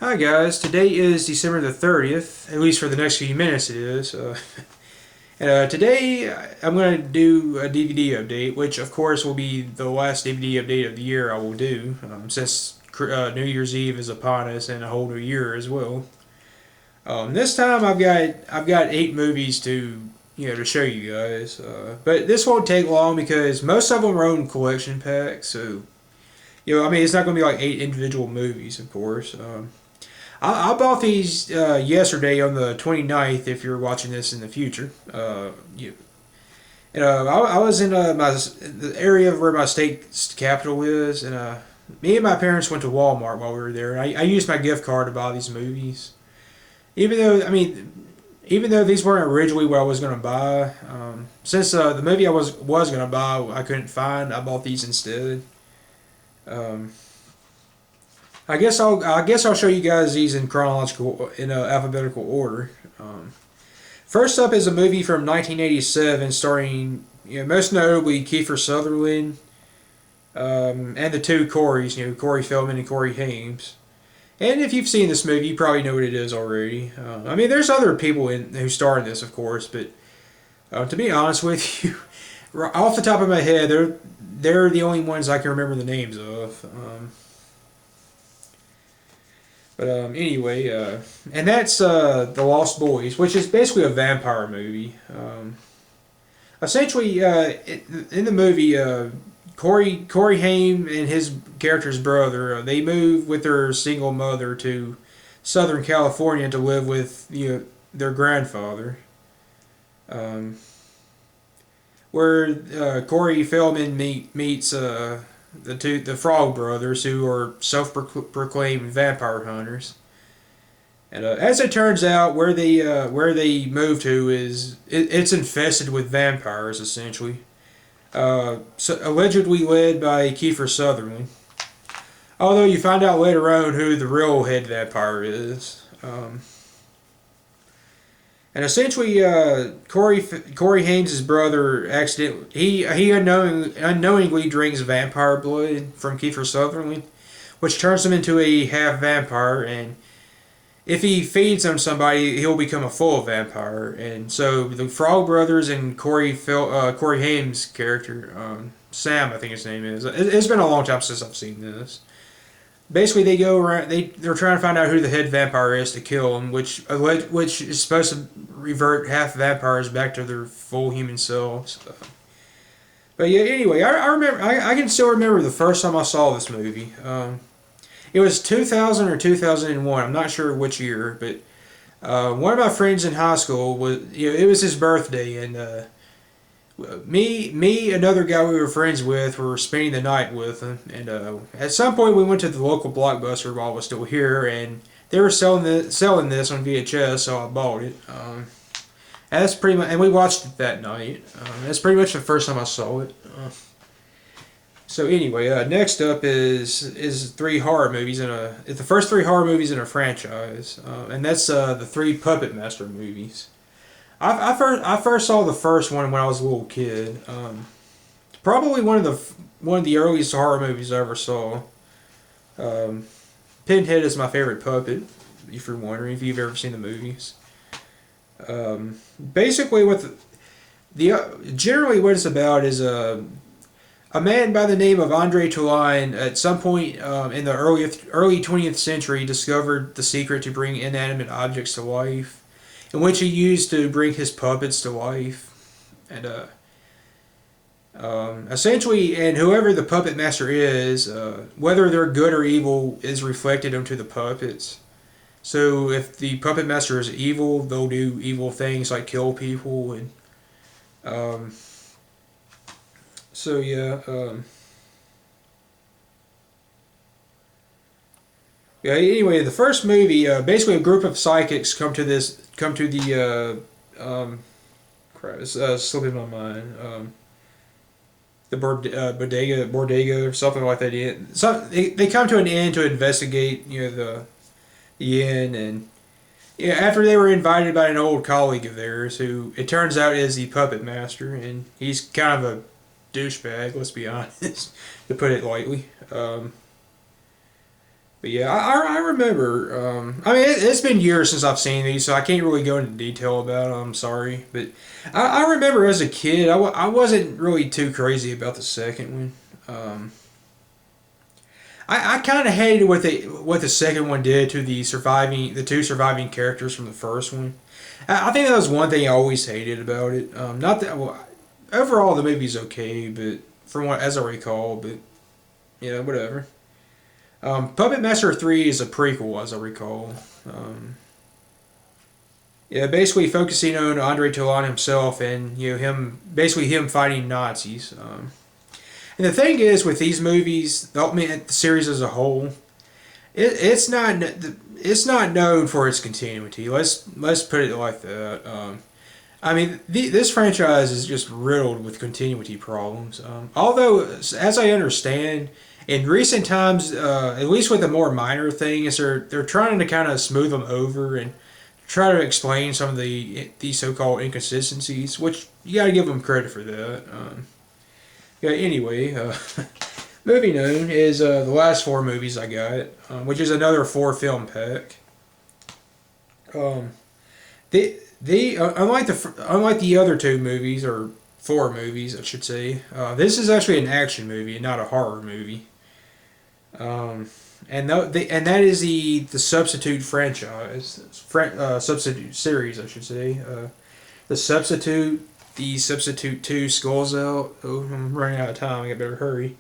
Hi guys, today is December the 30th, at least for the next few minutes it is. Today I'm going to do a DVD update, which of course will be the last DVD update of the year I will do, since New Year's Eve is upon us and a whole new year as well. This time I've got 8 movies to show you guys, but this won't take long because most of them are in collection packs, so it's not going to be like 8 individual movies, of course. I bought these yesterday on the 29th if you're watching this in the future. I was in the area where my state capital is, and me and my parents went to Walmart while we were there. And I used my gift card to buy these movies. Even though these weren't originally what I was going to buy, since the movie I was going to buy I couldn't find, I bought these instead. Um, I guess I'll show you guys these in alphabetical order. First up is a movie from 1987 starring most notably Kiefer Sutherland, and the two Corys, Corey Feldman and Corey Haim. And if you've seen this movie, you probably know what it is already. There's other people who star in this, of course, but to be honest with you, off the top of my head, they're the only ones I can remember the names of. And that's The Lost Boys, which is basically a vampire movie. Essentially, in the movie, Corey Haim and his character's brother, they move with their single mother to Southern California to live with their grandfather. Where Corey Feldman meets the Frog Brothers, who are self-proclaimed vampire hunters. And as it turns out, where they move to it's infested with vampires, essentially. Allegedly led by Kiefer Sutherland. Although you find out later on who the real head vampire is. And essentially, Corey Haim's brother he unknowingly drinks vampire blood from Kiefer Sutherland, which turns him into a half vampire. And if he feeds on somebody, he'll become a full vampire. And so the Frog Brothers and Corey Haim's character, Sam, I think his name is. It's been a long time since I've seen this. Basically, they go around. They're trying to find out who the head vampire is to kill him, which is supposed to revert half vampires back to their full human selves. But yeah, anyway, I remember. I can still remember the first time I saw this movie. It was 2000 or 2001. I'm not sure which year, but one of my friends in high school it was his birthday, and another guy we were friends with, were spending the night with him, and at some point we went to the local Blockbuster while I was still here, and they were selling this on VHS, so I bought it. And that's pretty much, and we watched it that night. That's pretty much the first time I saw it. So anyway, next up is 3 horror movies it's the first 3 horror movies in a franchise, and that's the 3 Puppet Master movies. I first saw the first one when I was a little kid. Probably one of the earliest horror movies I ever saw. Pinhead is my favorite puppet, if you're wondering, if you've ever seen the movies. Basically, generally what it's about is a man by the name of Andre Toulon at some point in the early 20th century discovered the secret to bring inanimate objects to life, in which he used to bring his puppets to life. And essentially, and whoever the puppet master is, whether they're good or evil, is reflected onto the puppets. So if the puppet master is evil, they'll do evil things like kill people. And so yeah. Yeah. Anyway, the first movie, basically a group of psychics come to the crap, it's slipping my mind. The bodega or something like that. So they come to an inn to investigate, the inn, and after they were invited by an old colleague of theirs, who it turns out is the puppet master, and he's kind of a douchebag, let's be honest, to put it lightly. But yeah, I remember. I mean, it's been years since I've seen these, so I can't really go into detail about them. I'm sorry, but I remember as a kid, I wasn't really too crazy about the second one. I kind of hated what the second one did to the two surviving characters from the first one. I think that was one thing I always hated about it. Not that well, overall the movie's okay, but from what as I recall, but yeah, whatever. Puppet Master 3 is a prequel, as I recall. Yeah, basically focusing on Andre Toulon himself and him fighting Nazis. And the thing is, with these movies, the series as a whole, it's not known for its continuity. Let's put it like that. I mean, this franchise is just riddled with continuity problems. Although, as I understand, in recent times, at least with the more minor things, they're trying to kind of smooth them over and try to explain some of the so-called inconsistencies, which you got to give them credit for that. Yeah. Anyway, moving on is the last four movies I got, which is another four-film pack. Um, unlike the other two movies or four movies, I should say, this is actually an action movie and not a horror movie. And that is the Substitute franchise, Substitute series, I should say. The Substitute, the Substitute 2, Skulls Out. Oh, I'm running out of time. I better hurry.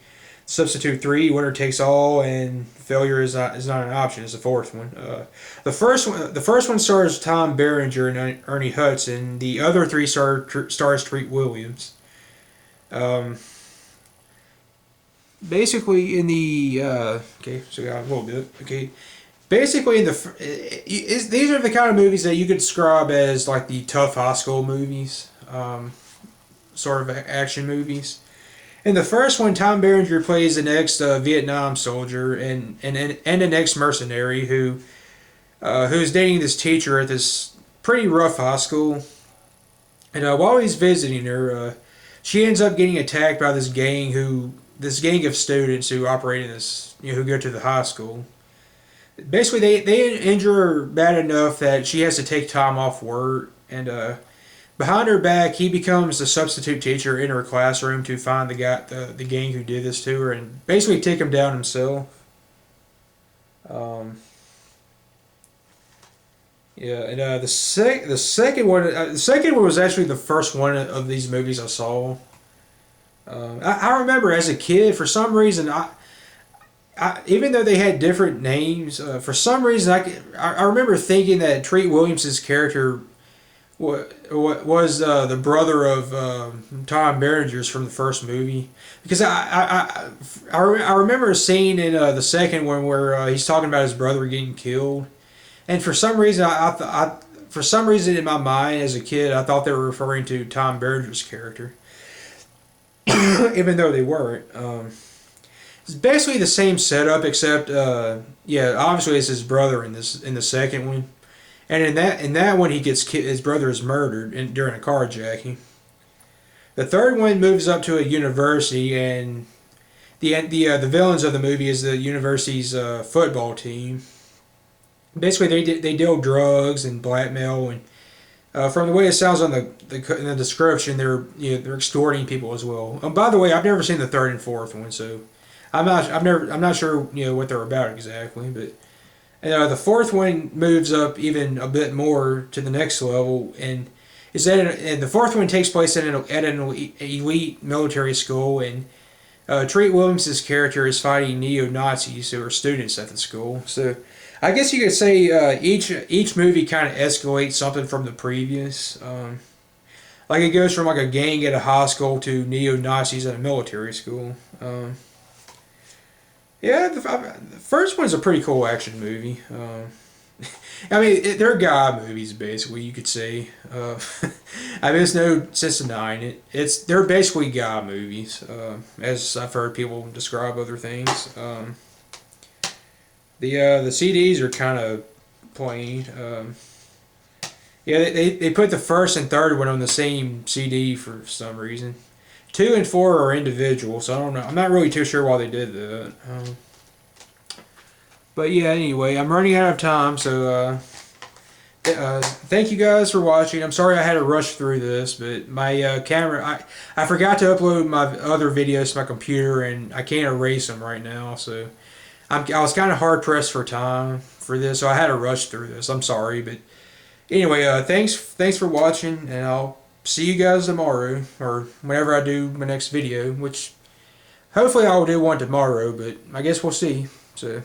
Substitute 3, Winner Takes All, and Failure is not an option. It's the fourth one. The first one stars Tom Berenger and Ernie Hudson. The other three stars Treat Williams. Basically, in the okay, so we got a little bit. Okay, basically these are the kind of movies that you could describe as like the tough high school movies, sort of action movies. In the first one, Tom Berenger plays an ex-Vietnam soldier and an ex-mercenary who's dating this teacher at this pretty rough high school. And while he's visiting her, she ends up getting attacked by this gang of students who operate in this, who go to the high school. Basically, they injure her bad enough that she has to take time off work, and behind her back, he becomes the substitute teacher in her classroom to find the gang who did this to her, and basically take him down himself. Yeah, and the second one was actually the first one of these movies I saw. I remember as a kid, for some reason, even though they had different names, for some reason I remember thinking that Treat Williams' character was the brother of Tom Berenger's from the first movie, because I remember a scene in the second one where he's talking about his brother getting killed, and for some reason for some reason in my mind as a kid I thought they were referring to Tom Berenger's character. Even though they weren't. It's basically the same setup, except obviously it's his brother in the second one, and in that one his brother is murdered during a carjacking. The third one moves up to a university, and the villains of the movie is the university's football team. Basically, they deal drugs and blackmail and. From the way it sounds in the description, they're extorting people as well. By the way, I've never seen the third and fourth one, so I'm not sure what they're about exactly. But the fourth one moves up even a bit more to the next level, and the fourth one takes place at an elite military school, and Treat Williams' character is fighting neo-Nazis who are students at the school. So. I guess you could say each movie kind of escalates something from the previous. Like it goes from like a gang at a high school to neo-Nazis at a military school. The first one's a pretty cool action movie. I mean, they're guy movies basically, you could say. I mean, there's no sense denying it. They're basically guy movies, as I've heard people describe other things. The CDs are kind of plain. They put the first and third one on the same CD for some reason. 2 and 4 are individual, so I don't know. I'm not really too sure why they did that. But yeah, anyway, I'm running out of time, so thank you guys for watching. I'm sorry I had to rush through this, but my camera, I forgot to upload my other videos to my computer, and I can't erase them right now, so I was kind of hard pressed for time for this, so I had to rush through this. I'm sorry, but anyway, thanks for watching, and I'll see you guys tomorrow, or whenever I do my next video, which hopefully I'll do one tomorrow, but I guess we'll see. So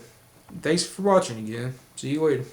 thanks for watching again. See you later.